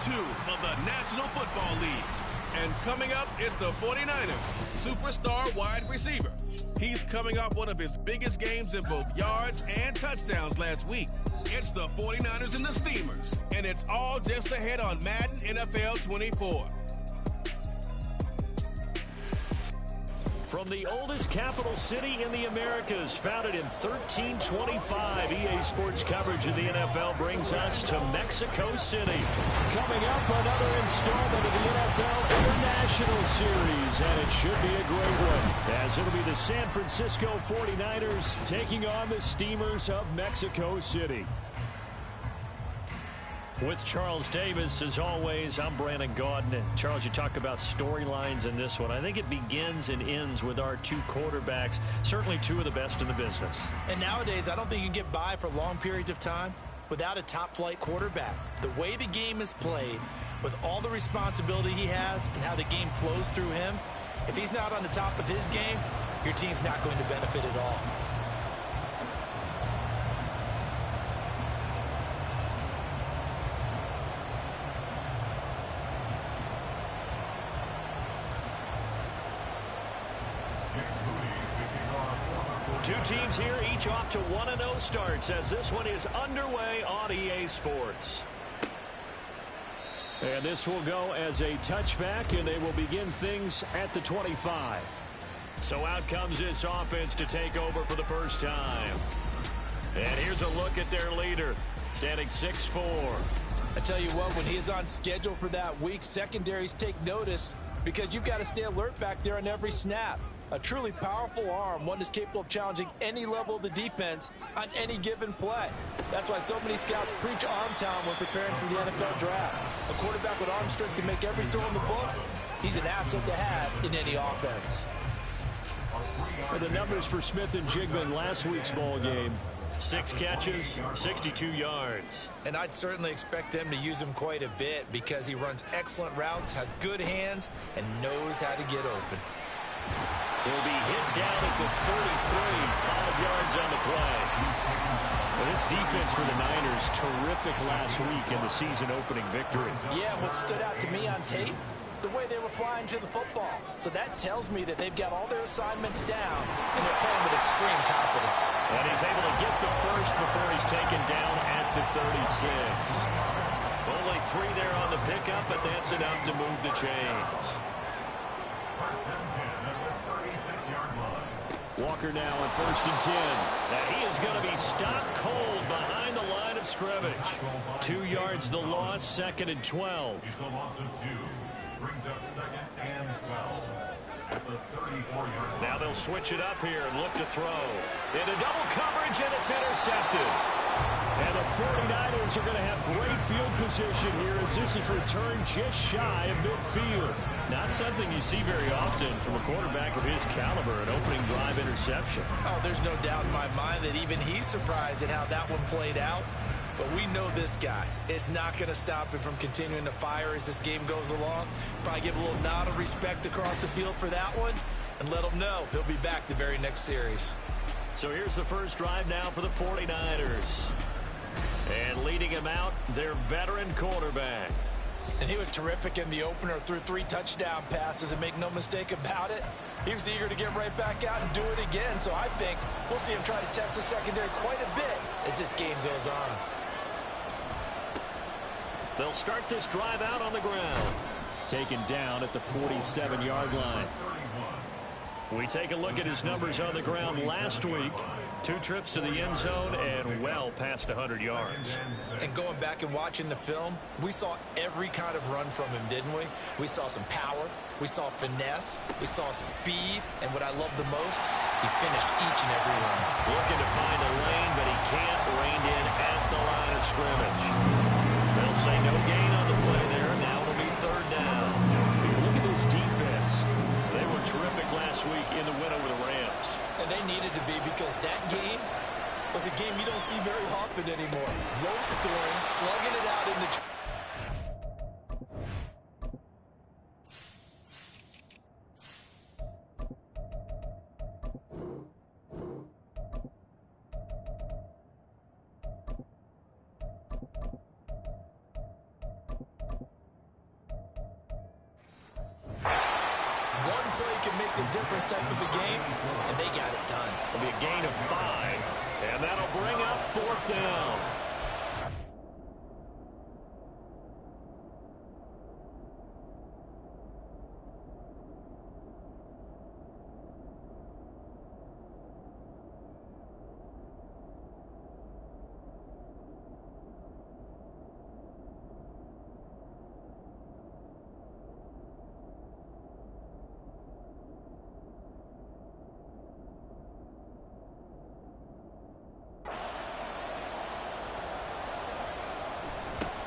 2 of the National Football League. And coming up, it's the 49ers superstar wide receiver. He's coming off one of his biggest games in both yards and touchdowns last week. It's the 49ers and the Steamers, and it's all just ahead on Madden NFL 24. From the oldest capital city in the Americas, founded in 1325, EA Sports coverage of the NFL brings us to Mexico City. Coming up, another installment of the NFL International Series, and it should be a great one, as it'll be the San Francisco 49ers taking on the Steamers of Mexico City. With Charles Davis, as always, I'm Brandon Gaudin. Charles, you talk about storylines in this one. I think it begins and ends with our two quarterbacks, certainly two of the best in the business. And nowadays, I don't think you can get by for long periods of time without a top-flight quarterback. The way the game is played, with all the responsibility he has and how the game flows through him, if he's not on the top of his game, your team's not going to benefit at all. Two teams here, each off to 1-0 starts as this one is underway on EA Sports. And this will go as a touchback, and they will begin things at the 25. So out comes this offense to take over for the first time. And here's a look at their leader, standing 6'4". I tell you what, when he is on schedule for that week, secondaries take notice because you've got to stay alert back there on every snap. A truly powerful arm, one that's capable of challenging any level of the defense on any given play. That's why so many scouts preach arm talent when preparing for the NFL draft. A quarterback with arm strength to make every throw in the book, he's an asset to have in any offense. And the numbers for Smith and Jigba in last week's ball game. 6 catches, 62 yards. And I'd certainly expect them to use him quite a bit because he runs excellent routes, has good hands, and knows how to get open. He'll be hit down at the 33, 5 yards on the play. Well, this defense for the Niners, terrific last week in the season-opening victory. Yeah, what stood out to me on tape, the way they were flying to the football. So that tells me that they've got all their assignments down, and they're playing with extreme confidence. And he's able to get the first before he's taken down at the 36. Only 3 there on the pickup, but that's enough to move the chains. Walker now on 1st and 10. And he is going to be stopped cold behind the line of scrimmage. 2 yards the loss, 2nd and 12. It's a loss of 2. Brings up 2nd and 12. At the 34-yard line. Now they'll switch it up here and look to throw. Into double coverage, and it's intercepted. And the 49ers are going to have great field position here as this is returned just shy of midfield. Not something you see very often from a quarterback of his caliber, an opening drive interception. Oh, there's no doubt in my mind that even he's surprised at how that one played out. But we know this guy is not going to stop him from continuing to fire as this game goes along. Probably give a little nod of respect across the field for that one and let him know he'll be back the very next series. So here's the first drive now for the 49ers. And leading him out, their veteran quarterback. And he was terrific in the opener, threw 3 touchdown passes, and make no mistake about it, he was eager to get right back out and do it again. So I think we'll see him try to test the secondary quite a bit as this game goes on. They'll start this drive out on the ground. Taken down at the 47-yard line. We take a look at his numbers on the ground last week. 2 trips to the end zone and well past 100 yards. And going back and watching the film, we saw every kind of run from him, didn't we? We saw some power, we saw finesse, we saw speed, and what I love the most, he finished each and every run. Looking to find a lane, but he can't rein in at the line of scrimmage. They'll say no gain on the play there. Now it'll be 3rd down. Look at this defense. They were terrific last week in the win over the Rams. And they needed to be because that game was a game you don't see very often anymore. Low scoring, slugging it out in the... play can make the difference type of a game, and they got it done. It'll be a gain of 5, and that'll bring up 4th down.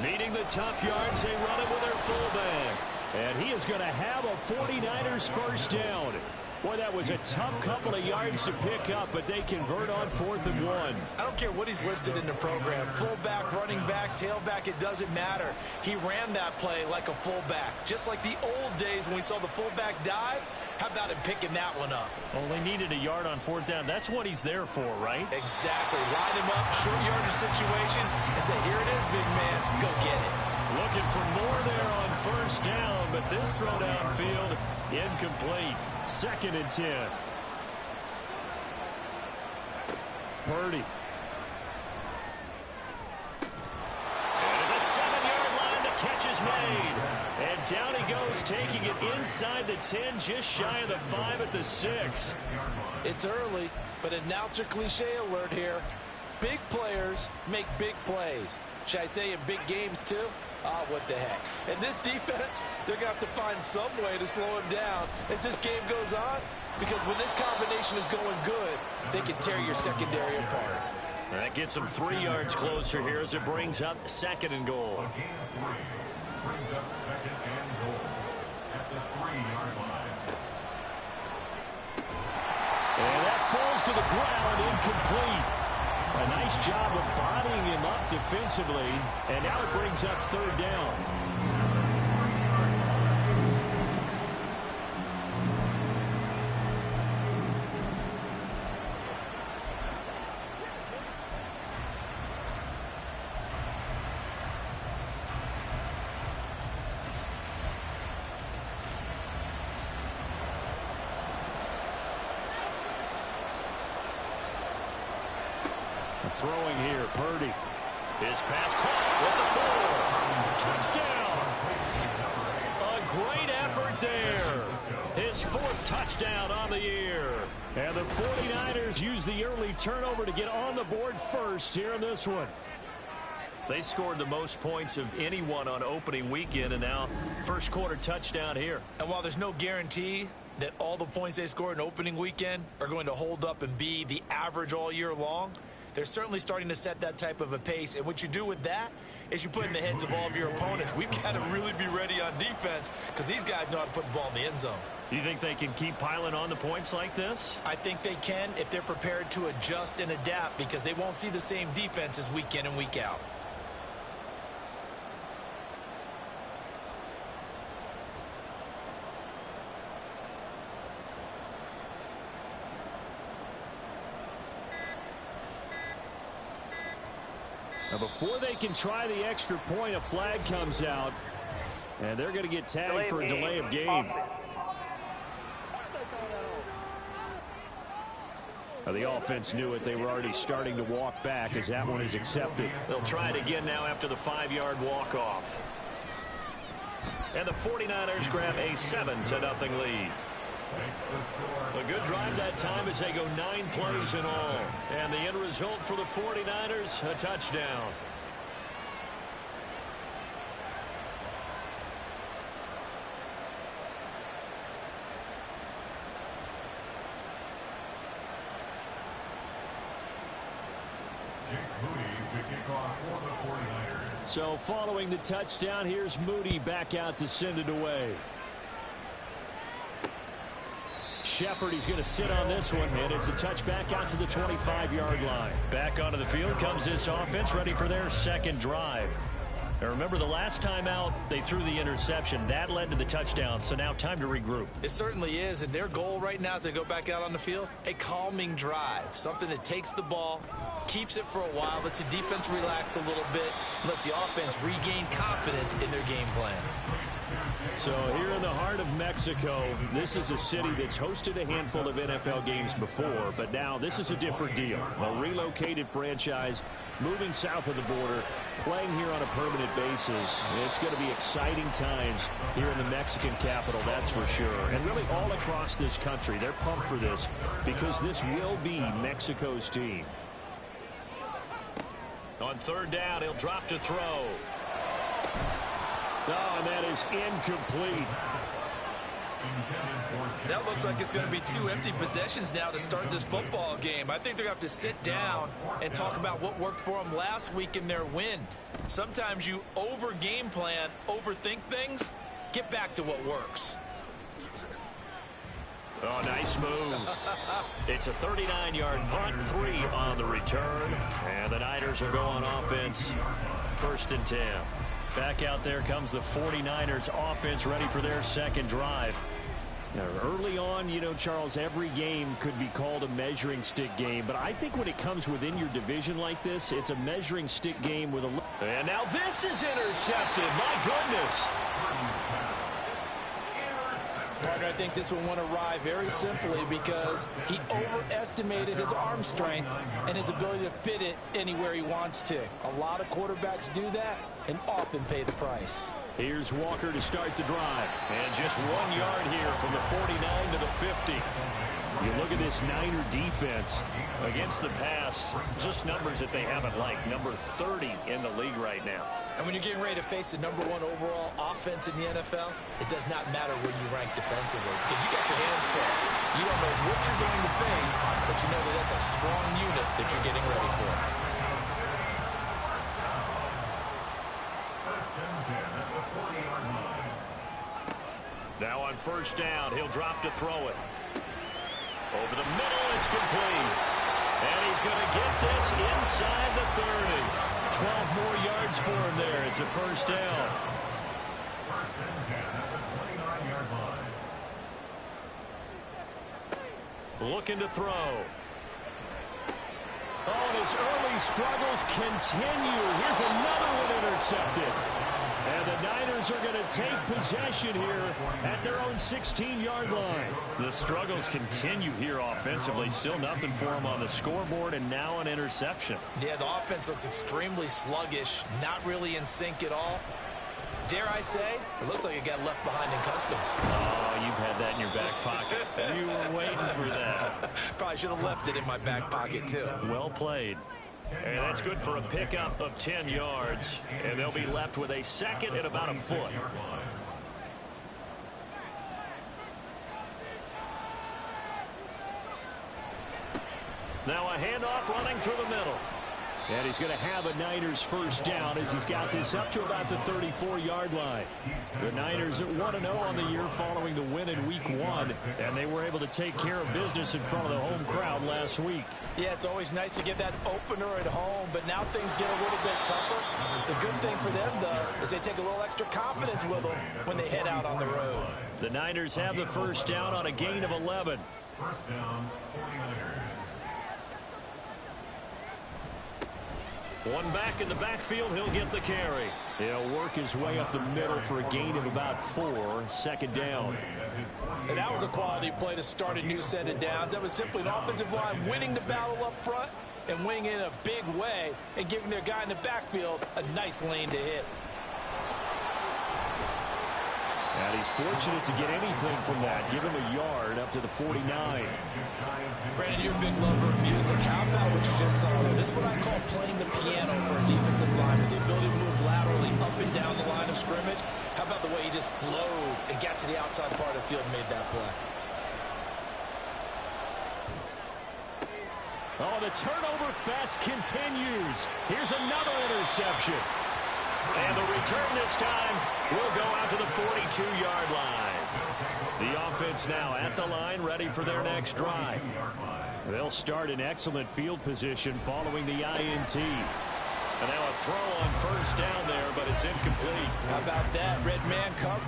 Needing the tough yards, they run it with their fullback. And he is going to have a 49ers first down. Boy, that was a tough couple of yards to pick up, but they convert on 4th and 1. I don't care what he's listed in the program. Fullback, running back, tailback, it doesn't matter. He ran that play like a fullback. Just like the old days when we saw the fullback dive. How about him picking that one up? Only needed a yard on 4th down. That's what he's there for, right? Exactly. Line him up, short yardage situation, and say, here it is, big man. Go get it. Looking for more there on 1st down, but this throw downfield incomplete. 2nd and 10. Purdy. And at the 7-yard line, the catch is made. And down he goes, taking it inside the 10, just shy of the 5 at the 6. It's early, but announcer cliche alert here. Big players make big plays. Should I say in big games too? Ah, what the heck. And this defense, they're going to have to find some way to slow him down as this game goes on. Because when this combination is going good, they can tear your secondary apart. That gets them 3 yards closer here as it brings up 2nd and goal. A gain of 3 brings up 2nd and goal at the 3-yard line. And that falls to the ground, incomplete. A nice job of bodying him up defensively, and now it brings up 3rd down. Throwing here, Purdy. His pass caught with the 4. Touchdown. A great effort there. His 4th touchdown on the year. And the 49ers use the early turnover to get on the board first here in this one. They scored the most points of anyone on opening weekend, and now first quarter touchdown here. And while there's no guarantee that all the points they score in opening weekend are going to hold up and be the average all year long, they're certainly starting to set that type of a pace. And what you do with that is you put in the heads of all of your opponents, we've got to really be ready on defense because these guys know how to put the ball in the end zone. You think they can keep piling on the points like this? I think they can if they're prepared to adjust and adapt because they won't see the same defenses week in and week out. Now before they can try the extra point, a flag comes out, and they're going to get tagged for a delay of game. Now the offense knew it. They were already starting to walk back as that one is accepted. They'll try it again now after the 5-yard walk-off. And the 49ers grab a 7-0 lead. A good drive that time as they go 9 plays in all. And the end result for the 49ers, a touchdown. So following the touchdown, here's Moody back out to send it away. Shepard, he's going to sit on this one, and it's a touchback out to the 25-yard line. Back onto the field comes this offense, ready for their second drive. Now remember, the last time out, they threw the interception. That led to the touchdown, so now time to regroup. It certainly is, and their goal right now as they go back out on the field, a calming drive, something that takes the ball, keeps it for a while, lets the defense relax a little bit, lets the offense regain confidence in their game plan. So here in the heart of Mexico, this is a city that's hosted a handful of NFL games before, but now this is a different deal. A relocated franchise moving south of the border, playing here on a permanent basis. It's going to be exciting times here in the Mexican capital, that's for sure. And really all across this country, they're pumped for this because this will be Mexico's team. On third down, he'll drop to throw. Oh, and that is incomplete. That looks like it's going to be 2 empty possessions now to start this football game. I think they're going to have to sit down and talk about what worked for them last week in their win. Sometimes you over-game plan, overthink things, get back to what works. Oh, nice move. It's a 39-yard punt, 3 on the return. And the Niners will go on offense, 1st and 10. Back out there comes the 49ers offense ready for their second drive. Now, early on, you know, Charles, every game could be called a measuring stick game. But I think when it comes within your division like this, it's a measuring stick game with a... And now this is intercepted. My goodness. Partner, I think this one went awry very simply because he overestimated his arm strength and his ability to fit it anywhere he wants to. A lot of quarterbacks do that and often pay the price. Here's Walker to start the drive. And just 1 yard here from the 49 to the 50. You look at this Niner defense against the pass, just numbers that they haven't liked. Number 30 in the league right now. And when you're getting ready to face the #1 overall offense in the NFL, it does not matter where you rank defensively because you got your hands full. You don't know what you're going to face, but you know that that's a strong unit that you're getting ready for. Now on first down, he'll drop to throw it. Over the middle, it's complete. And he's going to get this inside the 30. 12 more yards for him there. It's a first down. First and 10 at the 29-yard line. Looking to throw. Oh, and his early struggles continue. Here's another one intercepted. And the Niners are going to take possession here at their own 16-yard line. The struggles continue here offensively. Still nothing for them on the scoreboard, and now an interception. Yeah, the offense looks extremely sluggish, not really in sync at all. Dare I say, it looks like it got left behind in customs. Oh, you've had that in your back pocket. You were waiting for that. Probably should have left it in my back pocket, too. Well played. And that's good for a pickup of 10 yards. And they'll be left with a second and about a foot. Now a handoff running through the middle. And he's going to have a Niners first down as he's got this up to about the 34-yard line. The Niners are 1-0 on the year following the win in Week 1, and they were able to take care of business in front of the home crowd last week. Yeah, it's always nice to get that opener at home, but now things get a little bit tougher. The good thing for them, though, is they take a little extra confidence with them when they head out on the road. The Niners have the first down on a gain of 11. First down, 49ers. One back in the backfield, he'll get the carry. He'll work his way up the middle for a gain of about 4, second down. And that was a quality play to start a new set of downs. That was simply an offensive line winning the battle up front and winning in a big way and giving their guy in the backfield a nice lane to hit. And he's fortunate to get anything from that. Give him a yard up to the 49. Brandon, you're a big lover of music. How about what you just saw? This is what I call playing the piano for a defensive line with the ability to move laterally up and down the line of scrimmage. How about the way he just flowed and got to the outside part of the field and made that play? Oh, the turnover fest continues. Here's another interception. And the return this time will go out to the 42-yard line. The offense now at the line, ready for their next drive. They'll start in excellent field position following the INT. And now a throw on first down there, but it's incomplete. How about that? Red man cover.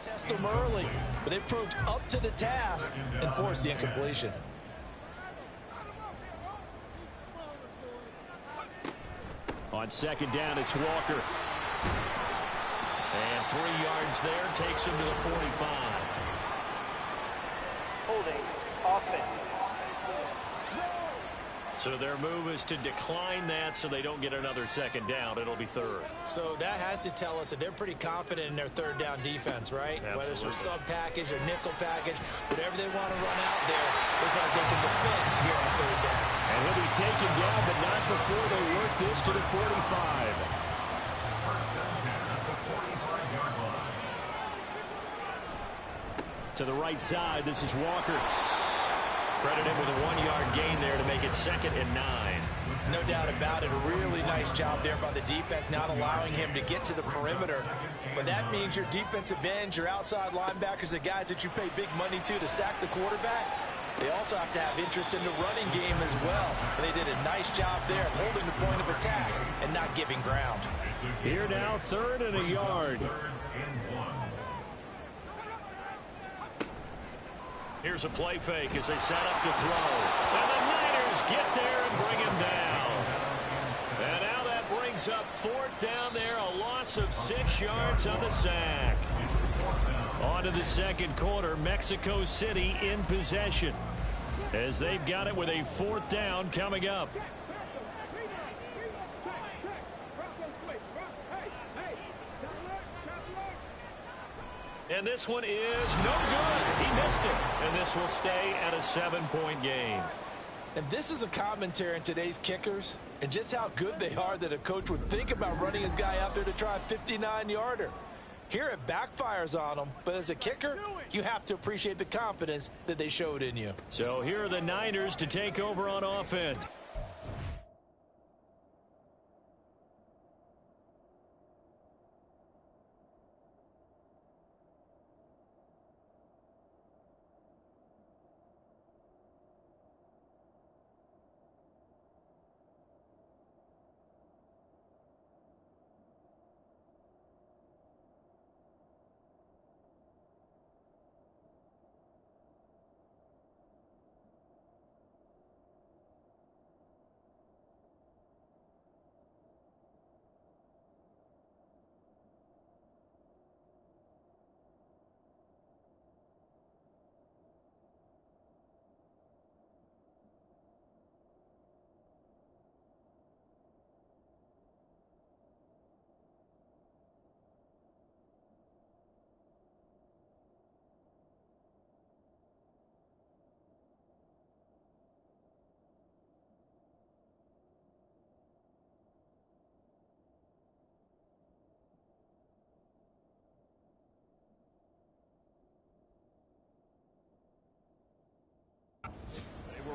Test them early, but they proved up to the task and forced the incompletion. On second down, it's Walker. And 3 yards there takes him to the 45. Holding offense. So their move is to decline that so they don't get another second down. It'll be third. So that has to tell us that they're pretty confident in their third down defense, right? Absolutely. Whether it's a sub package or nickel package, whatever they want to run out there, they feel like they can defend here on third down. And he'll be taken down, but not before they work this to the 45. To the right side, this is Walker. Credit him with a 1-yard gain there to make it 2nd and 9. No doubt about it. A really nice job there by the defense, not allowing him to get to the perimeter. But that means your defensive ends, your outside linebackers, the guys that you pay big money to sack the quarterback, they also have to have interest in the running game as well. And they did a nice job there holding the point of attack and not giving ground. Here now, 3rd and a yard. Here's a play fake as they set up to throw. And the Niners get there and bring him down. And now that brings up 4th down there, a loss of 6 yards on the sack. On to the second quarter, Mexico City in possession as they've got it with a 4th down coming up. And this one is no good. He missed it. And this will stay at a 7-point game. And this is a commentary on today's kickers and just how good they are that a coach would think about running his guy out there to try a 59-yarder. Here it backfires on them, but as a kicker, you have to appreciate the confidence that they showed in you. So here are the Niners to take over on offense.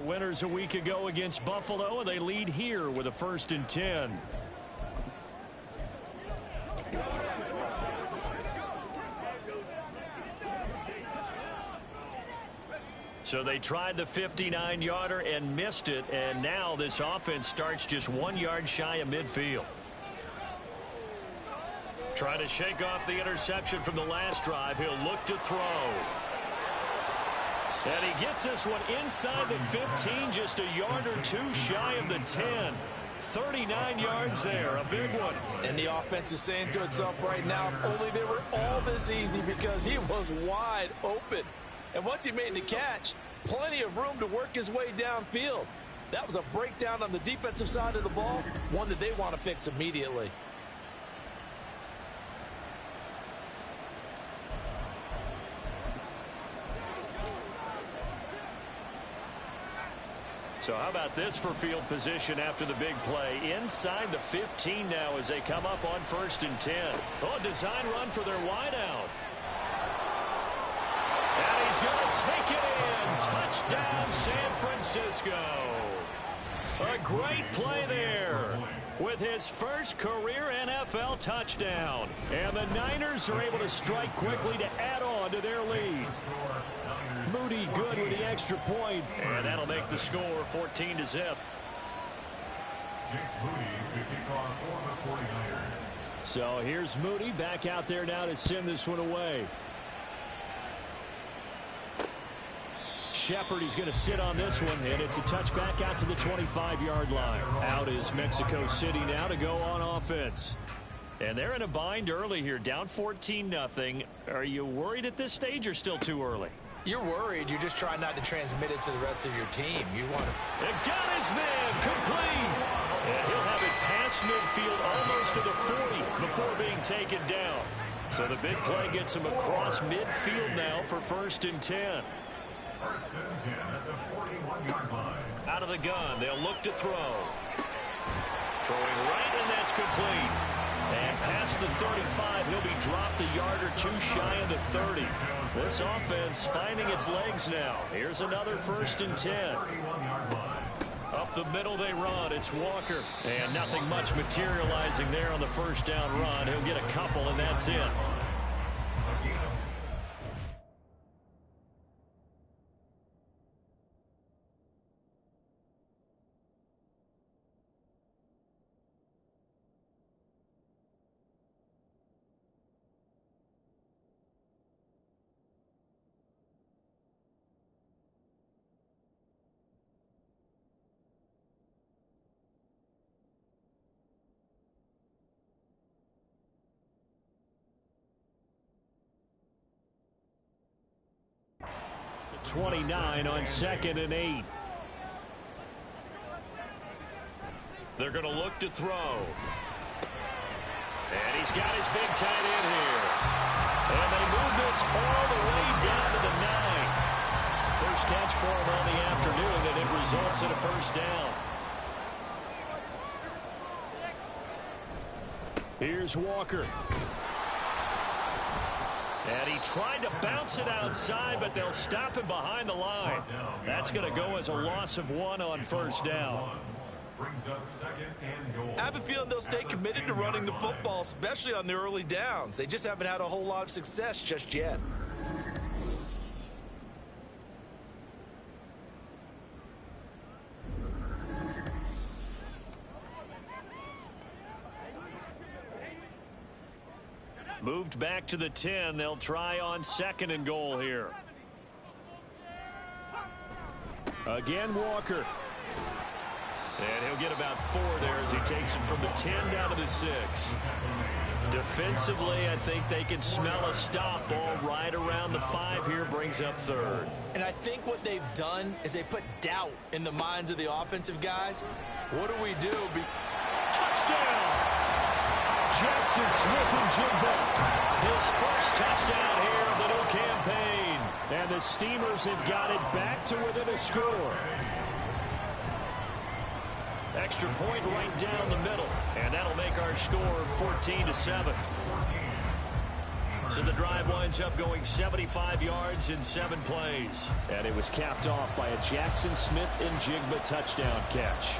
Winners a week ago against Buffalo, and they lead here with a 1st and 10. So they tried the 59-yarder and missed it, and now this offense starts just 1 yard shy of midfield. Trying to shake off the interception from the last drive. He'll look to throw. And he gets this one inside the 15, just a yard or two shy of the 10. 39 yards there, a big one. And the offense is saying to itself right now, only they were all this easy because he was wide open. And once he made the catch, plenty of room to work his way downfield. That was a breakdown on the defensive side of the ball, one that they want to fix immediately. So how about this for field position after the big play? Inside the 15 now as they come up on 1st and 10. Oh, design run for their wideout. And he's going to take it in. Touchdown, San Francisco. A great play there with his first career NFL touchdown. And the Niners are able to strike quickly to add on to their lead. Moody good with the extra point, and that'll make the score 14-0. So here's Moody back out there now to send this one away. Shepard. He's going to sit on this one, and it's a touchback out to the 25-yard line. Out is Mexico City now to go on offense. And they're in a bind early here, down 14-0. Are you worried at this stage or still too early? You're worried. You're just trying not to transmit it to the rest of your team. You want to... And got his man complete. And he'll have it past midfield almost to the 40 before being taken down. So the big play gets him across midfield now for 1st and 10. 1st and 10 at the 41-yard line. Out of the gun, they'll look to throw. Throwing right, and that's complete. And past the 35, he'll be dropped a yard or two shy of the 30. This offense finding its legs now. Here's another 1st and 10. Up the middle they run. It's Walker. And nothing much materializing there on the 1st down run. He'll get a couple, and that's it. The 29 on 2nd and 8. They're going to look to throw. And he's got his big tight end here. And they move this all the way down to the 9. First catch for him on the afternoon, and it results in a 1st down. Here's Walker. And he tried to bounce it outside, but they'll stop him behind the line. That's going to go as a loss of 1 on 1st down. I have a feeling they'll stay committed to running the football, especially on the early downs. They just haven't had a whole lot of success just yet. Moved back to the 10. They'll try on 2nd and goal here. Again, Walker. And he'll get about 4 there as he takes it from the 10 down to the 6. Defensively, I think they can smell a stop. Ball right around the 5 here, brings up 3rd. And I think what they've done is they put doubt in the minds of the offensive guys. What do we do? Touchdown! Jackson Smith and Jigba. His first touchdown here of the new campaign. And the Steamers have got it back to within a score. Extra point right down the middle. And that'll make our score 14-7. So the drive winds up going 75 yards in 7 plays. And it was capped off by a Jackson Smith and Jigba touchdown catch.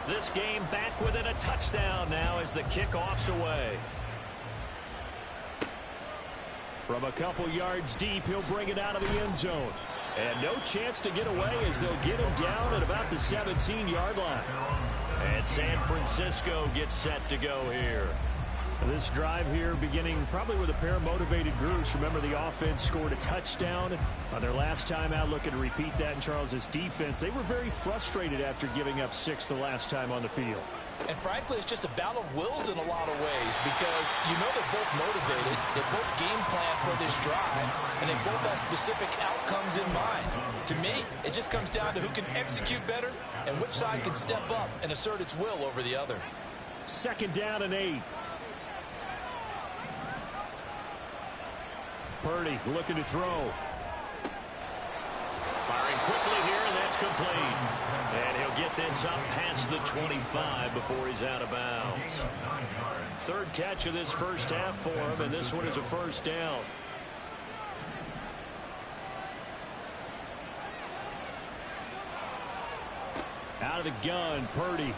This game back within a touchdown now as the kickoff's away. From a couple yards deep, he'll bring it out of the end zone. And no chance to get away as they'll get him down at about the 17-yard line. And San Francisco gets set to go here. This drive here beginning probably with a pair of motivated groups. Remember, the offense scored a touchdown on their last time out. Looking to repeat that in Charles's defense. They were very frustrated after giving up 6 the last time on the field. And frankly, it's just a battle of wills in a lot of ways because you know they're both motivated, they both game plan for this drive, and they both have specific outcomes in mind. To me, it just comes down to who can execute better and which side can step up and assert its will over the other. 2nd down and 8. Purdy looking to throw. Firing quickly here, and that's complete. And he'll get this up past the 25 before he's out of bounds. 3rd catch of this first half for him, and this one is a 1st down. Out of the gun, Purdy.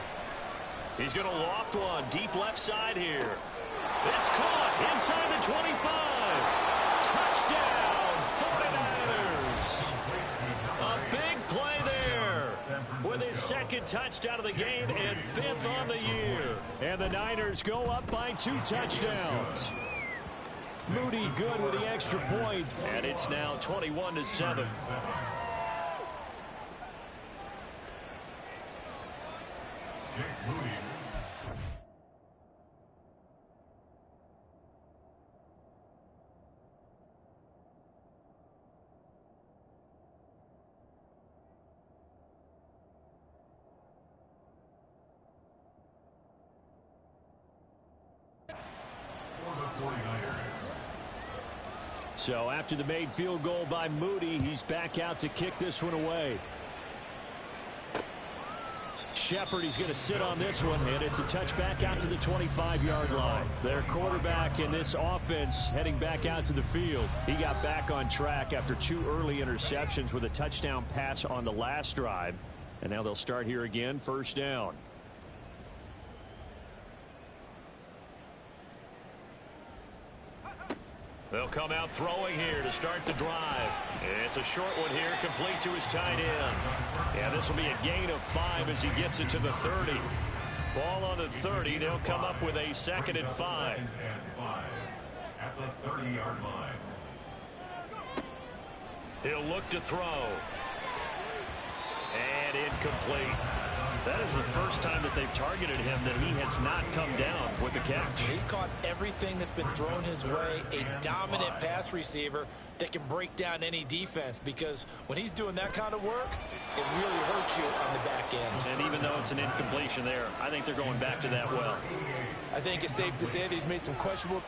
He's going to loft one deep left side here. It's caught inside the 25. Touchdown, 49ers. A big play there with his second touchdown of the game and 5th on the year. And the Niners go up by 2 touchdowns. Moody good with the extra point, and it's now 21-7. So after the made field goal by Moody, he's back out to kick this one away. Shepard, he's going to sit on this one, and it's a touchback out to the 25-yard line. Their quarterback in this offense heading back out to the field. He got back on track after 2 early interceptions with a touchdown pass on the last drive. And now they'll start here again, first down. They'll come out throwing here to start the drive. It's a short one here, complete to his tight end. Yeah, this will be a gain of 5 as he gets it to the 30. Ball on the 30. They'll come up with a 2nd and 5. At the 30-yard line. He'll look to throw. And incomplete. That is the first time that they've targeted him that he has not come down with a catch. He's caught everything that's been thrown his way. A dominant pass receiver that can break down any defense, because when he's doing that kind of work, it really hurts you on the back end. And even though it's an incompletion there, I think they're going back to that well. I think it's safe to say that he's made some questionable.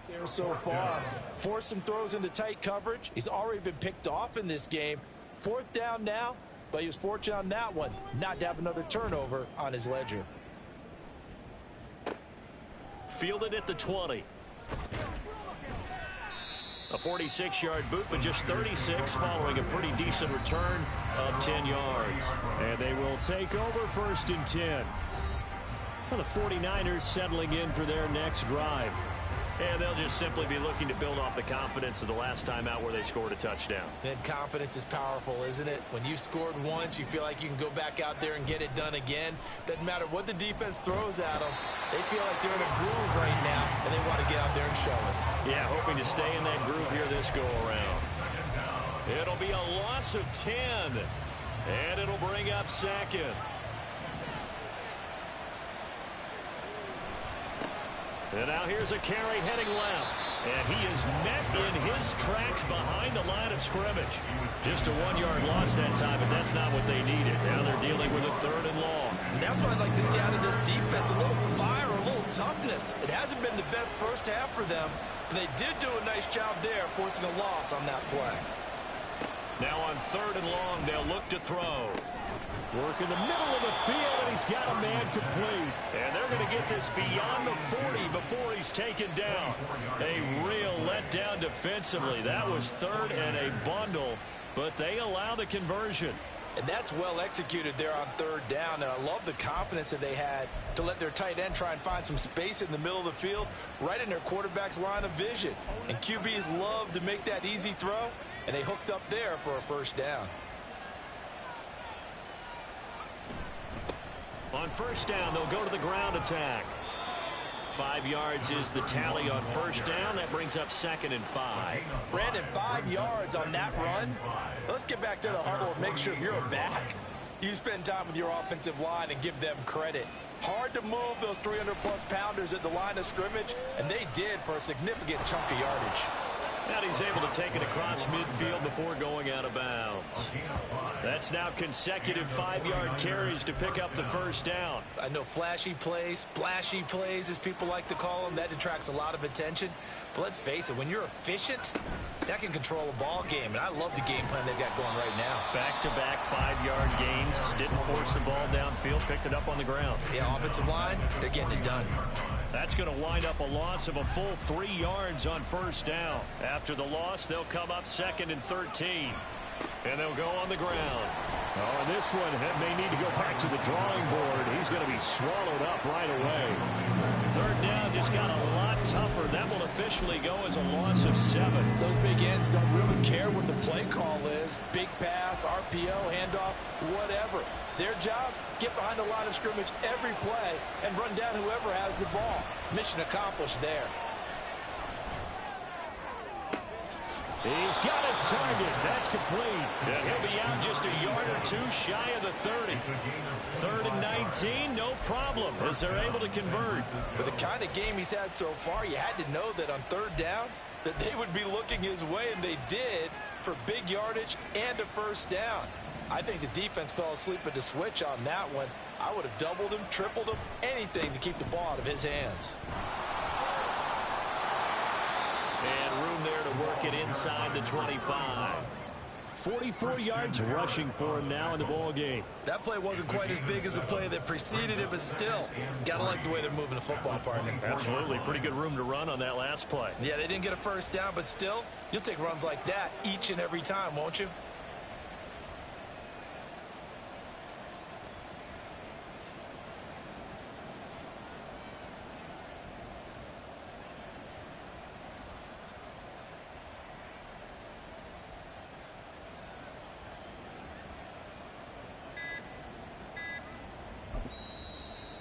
There so far. Forced some throws into tight coverage. He's already been picked off in this game. 4th down now, but he was fortunate on that one not to have another turnover on his ledger. Fielded at the 20. A 46-yard boot, but just 36 following a pretty decent return of 10 yards. And they will take over 1st and 10. Well, the 49ers settling in for their next drive. And they'll just simply be looking to build off the confidence of the last time out where they scored a touchdown. Then confidence is powerful, isn't it? When you've scored once, you feel like you can go back out there and get it done again. Doesn't matter what the defense throws at them. They feel like they're in a groove right now, and they want to get out there and show it. Yeah, hoping to stay in that groove here this go-around. It'll be a loss of 10, and it'll bring up 2nd. And now here's a carry heading left. And he is met in his tracks behind the line of scrimmage. Just a 1-yard loss that time, but that's not what they needed. Now they're dealing with a 3rd and long. And that's what I'd like to see out of this defense. A little fire, a little toughness. It hasn't been the best first half for them, but they did do a nice job there, forcing a loss on that play. Now on 3rd and long, they'll look to throw. Work in the middle of the field, and he's got a man complete. And they're going to get this beyond the 40 before he's taken down. A real letdown defensively. That was 3rd and a bundle, but they allow the conversion. And that's well executed there on 3rd down, and I love the confidence that they had to let their tight end try and find some space in the middle of the field, right in their quarterback's line of vision. And QBs love to make that easy throw, and they hooked up there for a 1st down. On 1st down, they'll go to the ground attack. 5 yards is the tally on 1st down. That brings up 2nd and 5. Brandon, 5 yards on that run. Let's get back to the huddle and make sure if you're a back, you spend time with your offensive line and give them credit. Hard to move those 300-plus pounders at the line of scrimmage, and they did for a significant chunk of yardage. And he's able to take it across midfield before going out of bounds. That's now consecutive 5-yard carries to pick up the first down. I know flashy plays, splashy plays, as people like to call them, that attracts a lot of attention. But let's face it, when you're efficient, that can control a ball game. And I love the game plan they've got going right now. Back-to-back 5-yard gains. Didn't force the ball downfield. Picked it up on the ground. Yeah, offensive line, they're getting it done. That's going to wind up a loss of a full 3 yards on first down. After the loss, they'll come up 2nd and 13. And they'll go on the ground. Oh, and this one may need to go back to the drawing board. He's going to be swallowed up right away. 3rd down just got a lot tougher. That will officially go as a loss of 7. Those big ends don't really care what the play call is. Big pass, RPO, handoff, whatever. Their job, get behind the line of scrimmage every play and run down whoever has the ball. Mission accomplished there. He's got his target. That's complete. And he'll be out just a yard or 2 shy of the 30. 3rd and 19, no problem, as they're able to convert. With the kind of game he's had so far, you had to know that on 3rd down that they would be looking his way, and they did, for big yardage and a first down. I think the defense fell asleep at the switch on that one. I would have doubled him, tripled him, anything to keep the ball out of his hands. And room there to work it inside the 25. 44 yards rushing for him now in the ball game. That play wasn't quite as big as the play that preceded it, but still, gotta like the way they're moving the football, partner. Absolutely. Pretty good room to run on that last play. Yeah, they didn't get a first down, but still, you'll take runs like that each and every time, won't you?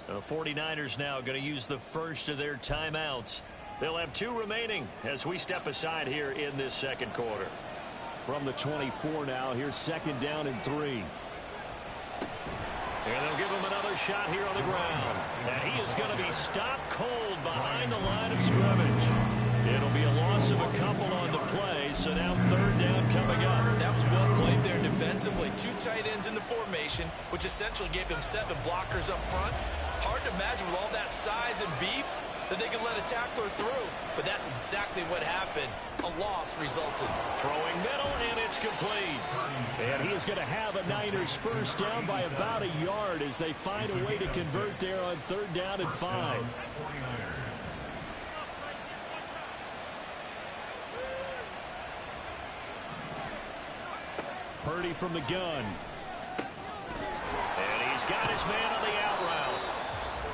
The 49ers now going to use the first of their timeouts. They'll have 2 remaining as we step aside here in this 2nd quarter. From the 24 now, here's 2nd down and 3. And they'll give him another shot here on the ground. And he is going to be stopped cold behind the line of scrimmage. It'll be a loss of a couple on the play, so now 3rd down coming up. That was well played there defensively. 2 tight ends in the formation, which essentially gave them 7 blockers up front. Hard to imagine with all that size and beef that they could let a tackler through, but that's exactly what happened. A loss resulted. Throwing middle, and it's complete. And he is going to have a Niners first down by about a yard as they find a way to convert there on 3rd down and 5. Purdy from the gun. And he's got his man on the out route.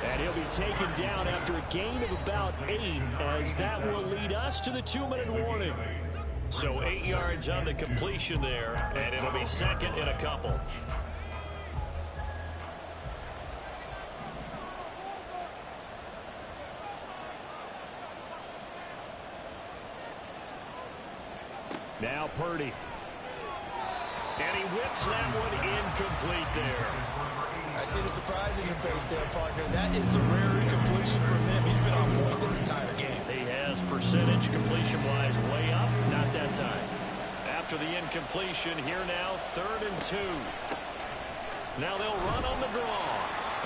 And he'll be taken down after a gain of about 8, as that will lead us to the 2-minute warning. So 8 yards on the completion there, and it'll be 2nd and a couple. Now Purdy. And he whips that one incomplete there. I see the surprise in your face there, partner. That is a rare incompletion from him. He's been on point this entire game. He has percentage completion-wise way up. Not that time. After the incompletion, here now, 3rd and 2. Now they'll run on the draw.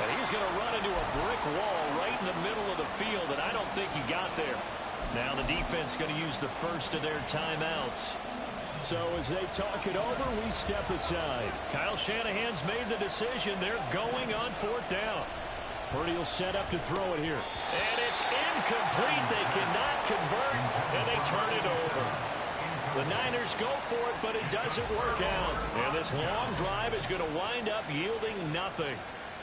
And he's going to run into a brick wall right in the middle of the field, and I don't think he got there. Now the defense going to use the first of their timeouts. So as they talk it over, we step aside. Kyle Shanahan's made the decision. They're going on 4th down. Purdy will set up to throw it here. And it's incomplete. They cannot convert, and they turn it over. The Niners go for it, but it doesn't work out. And this long drive is going to wind up yielding nothing.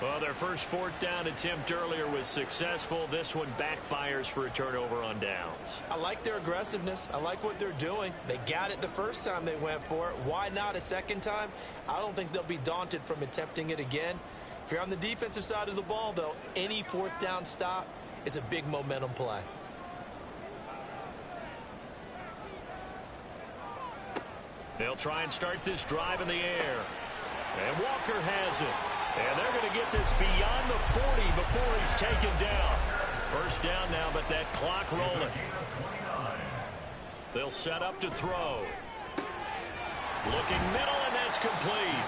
Well, their first 4th down attempt earlier was successful. This one backfires for a turnover on downs. I like their aggressiveness. I like what they're doing. They got it the first time they went for it. Why not a second time? I don't think they'll be daunted from attempting it again. If you're on the defensive side of the ball, though, any 4th down stop is a big momentum play. They'll try and start this drive in the air. And Walker has it. And they're going to get this beyond the 40 before he's taken down. First down now, but that clock rolling. They'll set up to throw. Looking middle, and that's complete.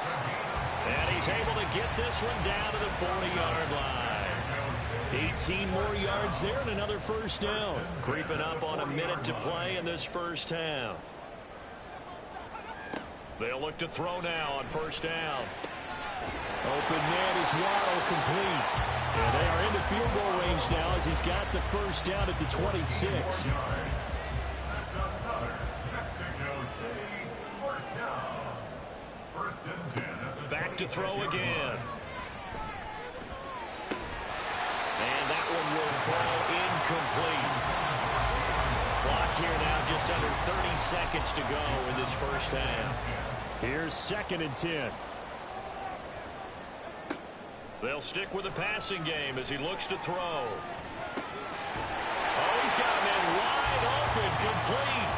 And he's able to get this one down to the 40-yard line. 18 more yards there and another first down. Creeping up on a minute to play in this first half. They'll look to throw now on first down. Open man is Waddle, complete. And they are into field goal range now as he's got the first down at the 26. Back to throw again. And that one will fall incomplete. Clock here now just under 30 seconds to go in this first half. Here's 2nd and 10. They'll stick with the passing game as he looks to throw. Oh, he's got a man wide open, complete.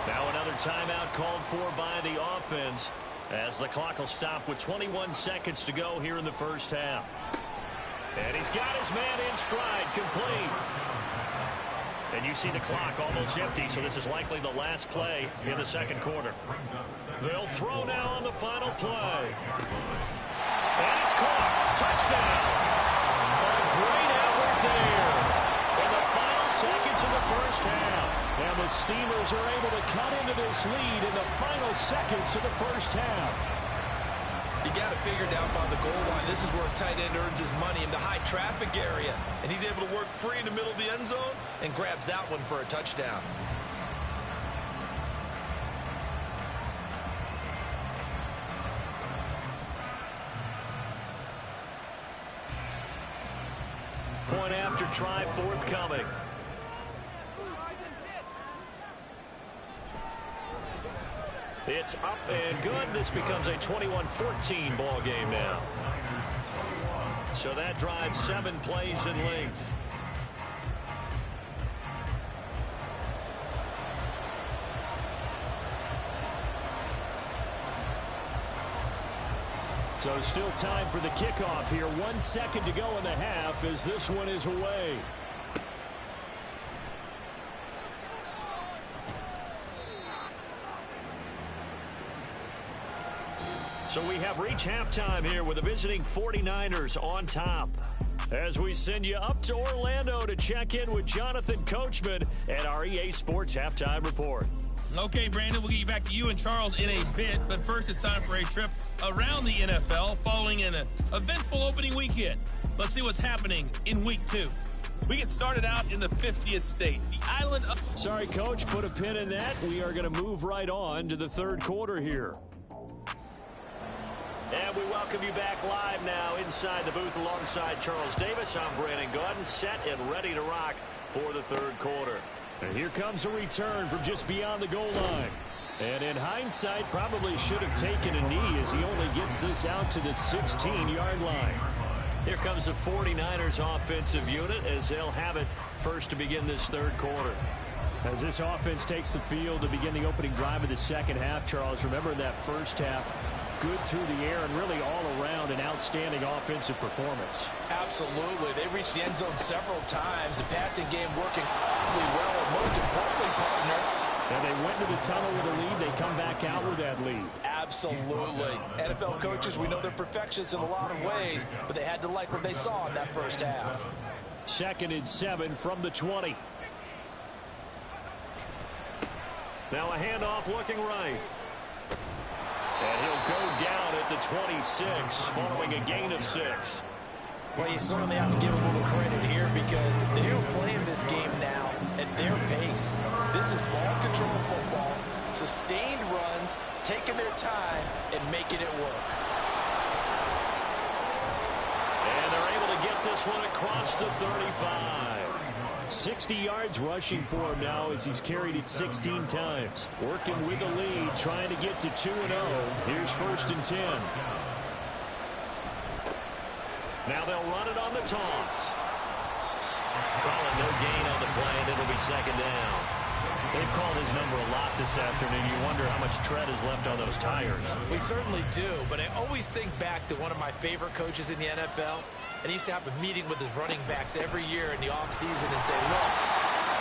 Now another timeout called for by the offense as the clock will stop with 21 seconds to go here in the first half. And he's got his man in stride, complete. And you see the clock almost empty, so this is likely the last play in the second quarter. They'll throw now on the final play. And it's caught. Touchdown. A great effort there in the final seconds of the first half. And the Steelers are able to cut into this lead in the final seconds of the first half. You got it figured out by the goal line. This is where a tight end earns his money in the high traffic area. And he's able to work free in the middle of the end zone and grabs that one for a touchdown. Point after try forthcoming. It's up and good. This becomes a 21-14 ball game now. So that drives 7 plays in length. So still time for the kickoff here. 1 second to go in the half as this one is away. So we have reached halftime here with the visiting 49ers on top. As we send you up to Orlando to check in with Jonathan Coachman at our EA Sports Halftime Report. Okay, Brandon, we'll get you back to you and Charles in a bit, but first it's time for a trip around the NFL following an eventful opening weekend. Let's see what's happening in Week 2. We get started out in the 50th state, the island of... Sorry, Coach, put a pin in that. We are going to move right on to the third quarter here. And we welcome you back live now inside the booth alongside Charles Davis. I'm Brandon Gaudin, set and ready to rock for the third quarter. And here comes a return from just beyond the goal line. And in hindsight, probably should have taken a knee as he only gets this out to the 16-yard line. Here comes the 49ers offensive unit as they'll have it first to begin this third quarter. As this offense takes the field to begin the opening drive of the second half, Charles, remember that first half, good through the air and really all around an outstanding offensive performance. Absolutely. They reached the end zone several times. The passing game working really well, and most importantly, partner. And they went into the tunnel with a lead. They come back out with that lead. Absolutely. NFL coaches, we know they're perfectionists in a lot of ways, but they had to like what they saw in that first half. 2nd and 7 from the 20. Now a handoff looking right. And he'll go down at the 26 following a gain of 6. Well, you certainly have to give a little credit here because they're playing this game now at their pace. This is ball control football, sustained runs, taking their time and making it work. And they're able to get this one across the 35. 60 yards rushing for him now as he's carried it 16 times. Working with the lead, trying to get to 2-0. Here's 1st and 10. Now they'll run it on the toss. Calling no gain on the play, and it'll be 2nd down. They've called his number a lot this afternoon. You wonder how much tread is left on those tires. We certainly do, but I always think back to one of my favorite coaches in the NFL. And he used to have a meeting with his running backs every year in the offseason and say, look,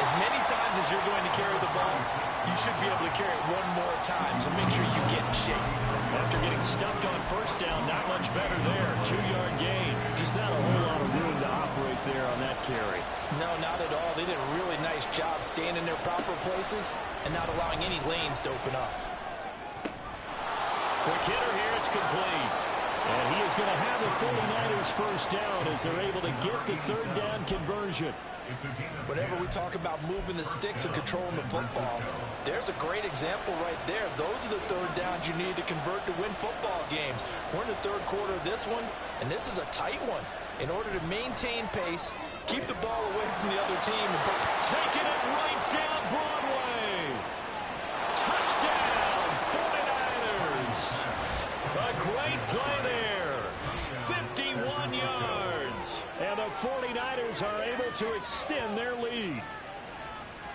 as many times as you're going to carry the ball, you should be able to carry it one more time, so make sure you get in shape. After getting stuffed on first down, not much better there. 2-yard gain. Just not a whole lot of room to operate there on that carry. No, not at all. They did a really nice job staying in their proper places and not allowing any lanes to open up. Quick hitter here, it's complete. And he is going to have the 49ers first down as they're able to get the third down conversion. Whenever we talk about moving the sticks and controlling the football, there's a great example right there. Those are the third downs you need to convert to win football games. We're in the third quarter of this one, and this is a tight one. In order to maintain pace, keep the ball away from the other team. And taking it right down Broadway. Touchdown, 49ers. A great play there. 51 yards. And the 49ers are able to extend their lead.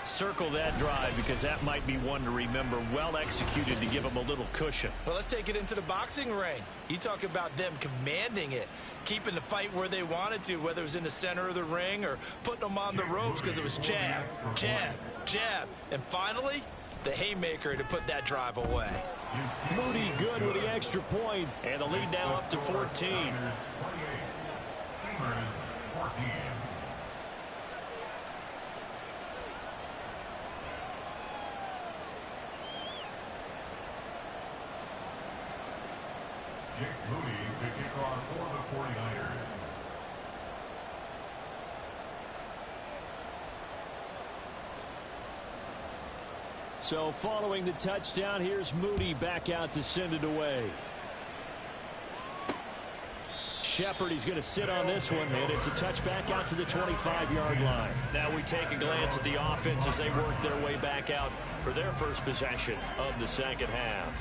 Circle that drive because that might be one to remember. Well executed to give them a little cushion. Well, let's take it into the boxing ring. You talk about them commanding it, keeping the fight where they wanted to, whether it was in the center of the ring or putting them on the ropes because it was jab, jab, jab. And finally, the haymaker to put that drive away. Moody good with the extra point, and the lead now up to 14. Jake Moody to kick off for the 49ers. So following the touchdown, here's Moody back out to send it away. Shepard, he's going to sit on this one, and it's a touchback out to the 25-yard line. Now we take a glance at the offense as they work their way back out for their first possession of the second half.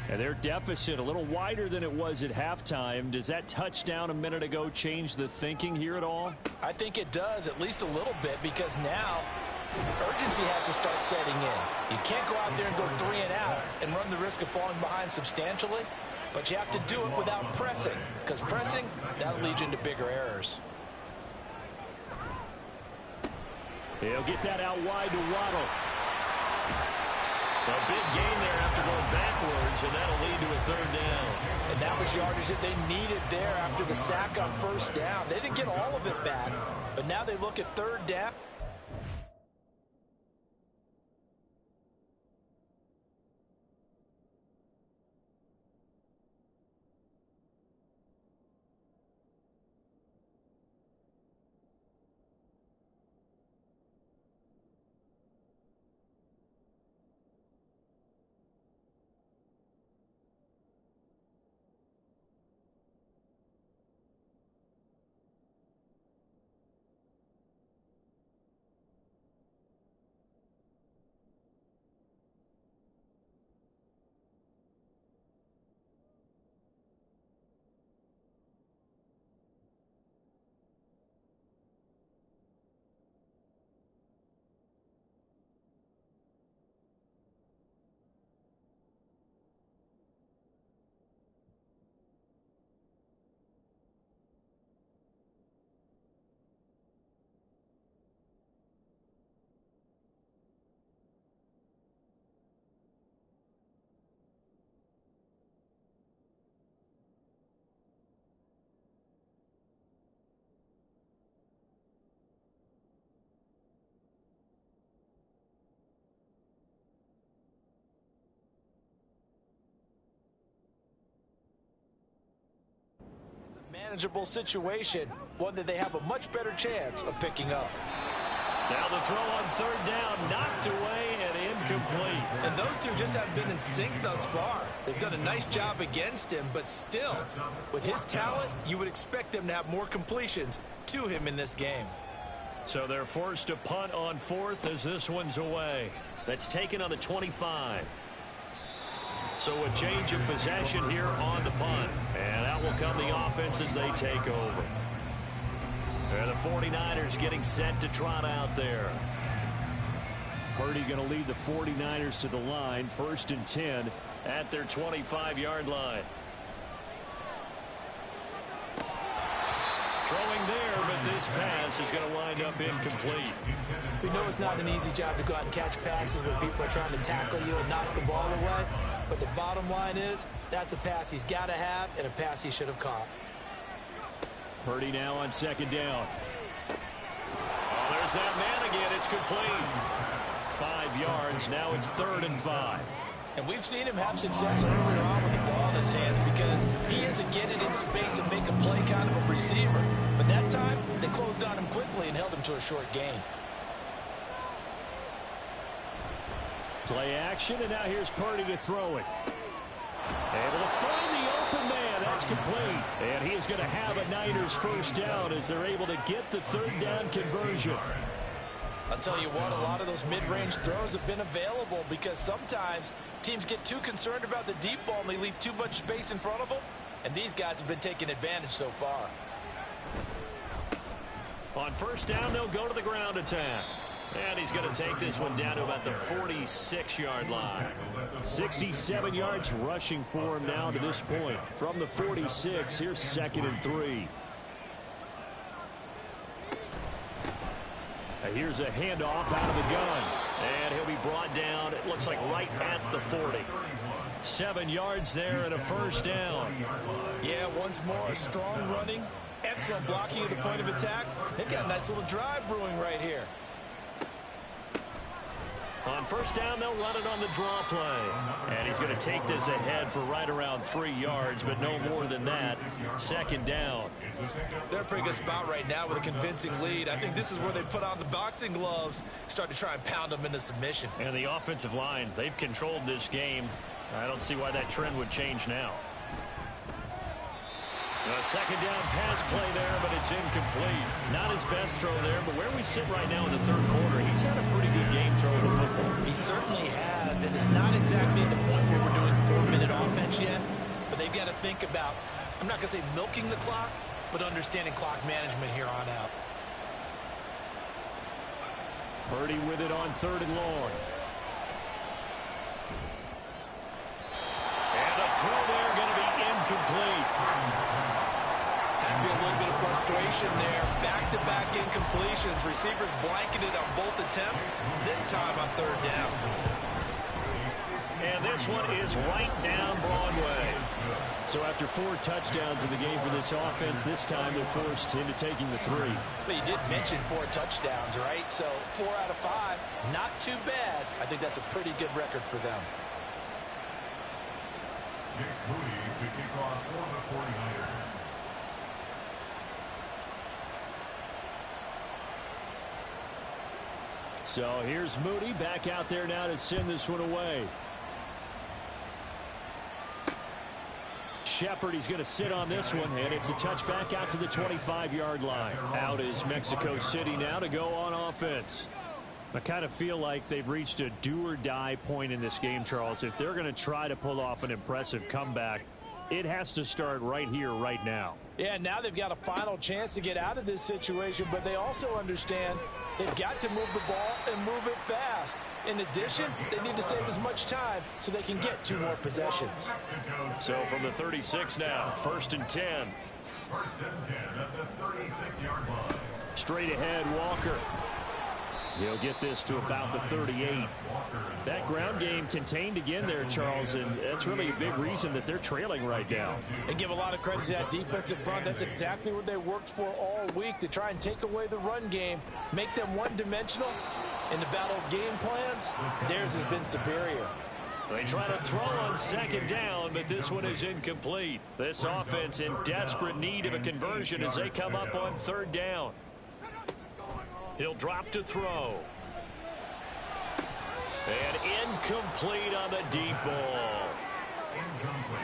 And their deficit a little wider than it was at halftime. Does that touchdown a minute ago change the thinking here at all? I think it does, at least a little bit, because now urgency has to start setting in. You can't go out there and go 3 and out and run the risk of falling behind substantially, but you have to do it without pressing, because pressing, that'll lead you into bigger errors. He'll get that out wide to Waddle. A big gain there after going backwards, and that'll lead to a third down. And that was yardage that they needed there after the sack on first down. They didn't get all of it back, but now they look at third down. Manageable situation, one that they have a much better chance of picking up. Now the throw on third down, knocked away and incomplete. And those two just haven't been in sync thus far. They've done a nice job against him, but still, with his talent, you would expect them to have more completions to him in this game. So they're forced to punt on fourth as this one's away. That's taken on the 25. So a change of possession here on the punt. And out will come the offense as they take over. And the 49ers getting set to trot out there. Purdy going to lead the 49ers to the line. 1st and 10 at their 25-yard line. Throwing there, but this pass is going to wind up incomplete. We know it's not an easy job to go out and catch passes when people are trying to tackle you and knock the ball away. But the bottom line is, that's a pass he's got to have and a pass he should have caught. Purdy now on second down. Oh, there's that man again. It's complete. 5 yards. Now it's 3rd and 5. And we've seen him have success earlier on with the ball in his hands because he is a get it in space and make a play kind of a receiver. But that time, they closed on him quickly and held him to a short gain. Play action, and now here's Purdy to throw it. Able to find the open man. That's complete. And he is going to have a Niners first down as they're able to get the 3rd down conversion. I'll tell you what, a lot of those mid-range throws have been available because sometimes teams get too concerned about the deep ball and they leave too much space in front of them. And these guys have been taking advantage so far. On first down, they'll go to the ground attack. And he's going to take this one down to about the 46-yard line. 67 yards rushing for him now to this point. From the 46, here's 2nd and 3. Here's a handoff out of the gun. And he'll be brought down, it looks like right at the 40. 7 yards there and a first down. Yeah, once more, strong running, excellent blocking at the point of attack. They've got a nice little drive brewing right here. On first down, they'll run it on the draw play. And he's going to take this ahead for right around 3 yards, but no more than that. 2nd down. They're in a pretty good spot right now with a convincing lead. I think this is where they put on the boxing gloves, start to try and pound them into submission. And the offensive line, they've controlled this game. I don't see why that trend would change now. A 2nd down pass play there, but it's incomplete. Not his best throw there, but where we sit right now in the 3rd quarter, he's had a pretty good game throwing the football. He certainly has, and it's not exactly at the point where we're doing 4-minute offense yet, but they've got to think about, I'm not going to say milking the clock, but understanding clock management here on out. Purdy with it on 3rd and long. And a throw there going to be incomplete. Has to be a little bit of frustration there. Back-to-back incompletions. Receivers blanketed on both attempts, this time on 3rd down. And this one is right down Broadway. So after 4 touchdowns in the game for this offense, this time they're forced into taking the 3. But you did mention 4 touchdowns, right? So 4 out of 5, not too bad. I think that's a pretty good record for them. Jake Moody to kick off for the 49ers. So here's Moody back out there now to send this one away. Shepard, he's going to sit on this one, and it's a touchback out to the 25-yard line. Out is Mexico City now to go on offense. I kind of feel like they've reached a do-or-die point in this game, Charles. If they're going to try to pull off an impressive comeback, it has to start right here, right now. Yeah, now they've got a final chance to get out of this situation, but they also understand they've got to move the ball and move it fast. In addition, they need to save as much time so they can get 2 more possessions. So from the 36 now, 1st and 10. 1st and 10 at the 36-yard line. Straight ahead, Walker. He'll get this to about the 38. That ground game contained again there, Charles, and that's really a big reason that they're trailing right now. And give a lot of credit to that defensive front. That's exactly what they worked for all week, to try and take away the run game, make them one-dimensional. In the battle of game plans, theirs has been superior. They try to throw on 2nd down, but this one is incomplete. This offense in desperate need of a conversion as they come up on 3rd down. He'll drop to throw. And incomplete on the deep ball.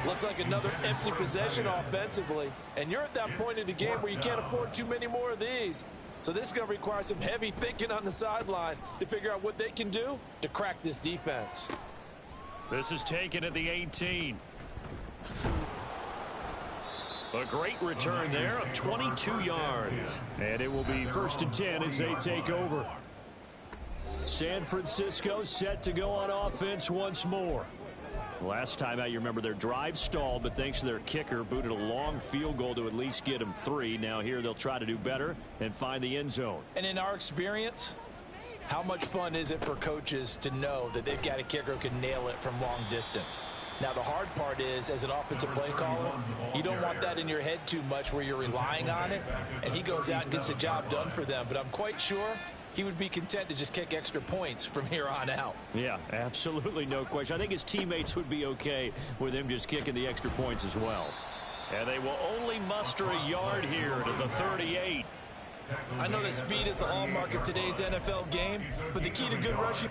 Looks like another empty possession offensively. And you're at that point in the game where you can't afford too many more of these. So this is going to require some heavy thinking on the sideline to figure out what they can do to crack this defense. This is taken at the 18. A great return there of 22 yards. And it will be 1st and 10 as they take over. San Francisco set to go on offense once more. Last time out, you remember their drive stalled, but thanks to their kicker, booted a long field goal to at least get them 3. Now here they'll try to do better and find the end zone. And in our experience, how much fun is it for coaches to know that they've got a kicker who can nail it from long distance? Now, the hard part is, as an offensive play caller, you don't want that in your head too much where you're relying on it, and he goes out and gets the job done for them. But I'm quite sure he would be content to just kick extra points from here on out. Yeah, absolutely no question. I think his teammates would be okay with him just kicking the extra points as well. And they will only muster a yard here to the 38. I know that speed is the hallmark of today's NFL game, but the key to good rushing...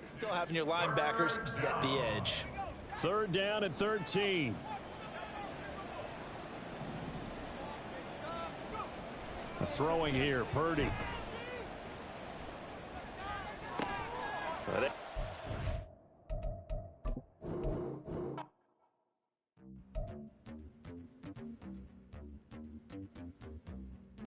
Still having your linebackers set the edge. 3rd down and 13. Throwing here, Purdy.